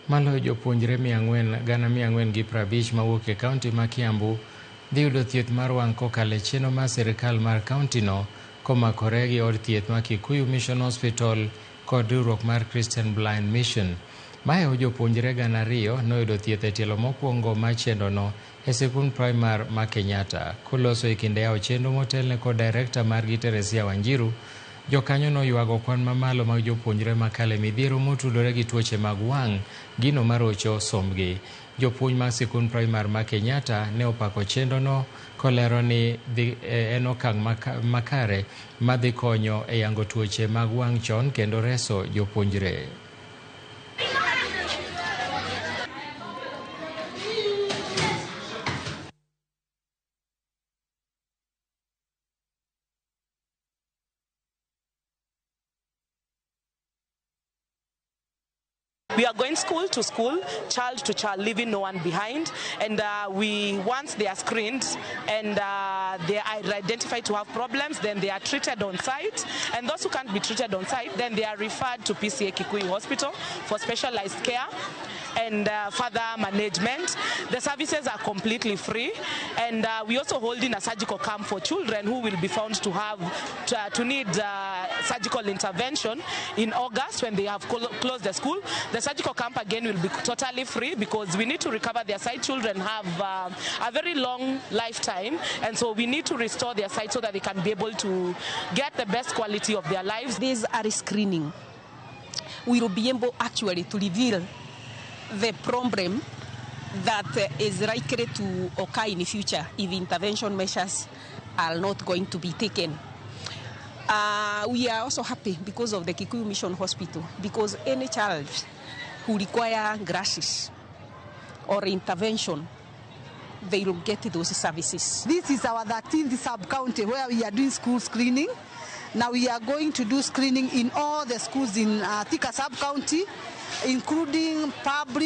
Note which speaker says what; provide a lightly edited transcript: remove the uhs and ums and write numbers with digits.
Speaker 1: Maloyo jopuonjre 450 mawuok e kaunti ma Kiambu dhi yudo thieth mar wang' kokalo e chenro mar sirkal mar kauntino komakore gi od thieth ma Kikuyu Mission Hospital kod riwruok mar Christian Blind Mission. Mae jopuonjre 200 noyudo thieth e tielo mokwongo mar chenrono e sikund primar ma Kenyatta. Koloso e kinde yawo chenro motelne kod direkta margi Teresia Wanjiru, jokanyo noywago kwan mamalo mag jopuonjre makale midhiero motudore gi tuoche mag wang', gino marocho sombgi. Jopuonj mag sikund primar ma Kenyatta ne opako chenrono kolero ni en okang' makare madhi konyo e yango tuoche mag wang' chon kendo reso jopuonjre.
Speaker 2: We are going school to school, child to child, leaving no one behind. And once they are screened and they are identified to have problems, then they are treated on site. And those who can't be treated on site, then they are referred to PCA Kikuyu Hospital for specialized care and further management. The services are completely free. And we also holding a surgical camp for children who will be found to need surgical intervention in August when they have closed the school. The surgical camp again will be totally free because we need to recover their sight. Children have a very long lifetime, and so we need to restore their sight so that they can be able to get the best quality of their lives.
Speaker 3: This eye screening will be able actually to reveal the problem that is likely to occur in the future if intervention measures are not going to be taken. We are also happy because of the Kikuyu Mission Hospital, because any child who require glasses or intervention, they will get those services.
Speaker 4: This is our 13th sub-county where we are doing school screening. Now we are going to do screening in all the schools in Thika sub-county, including public,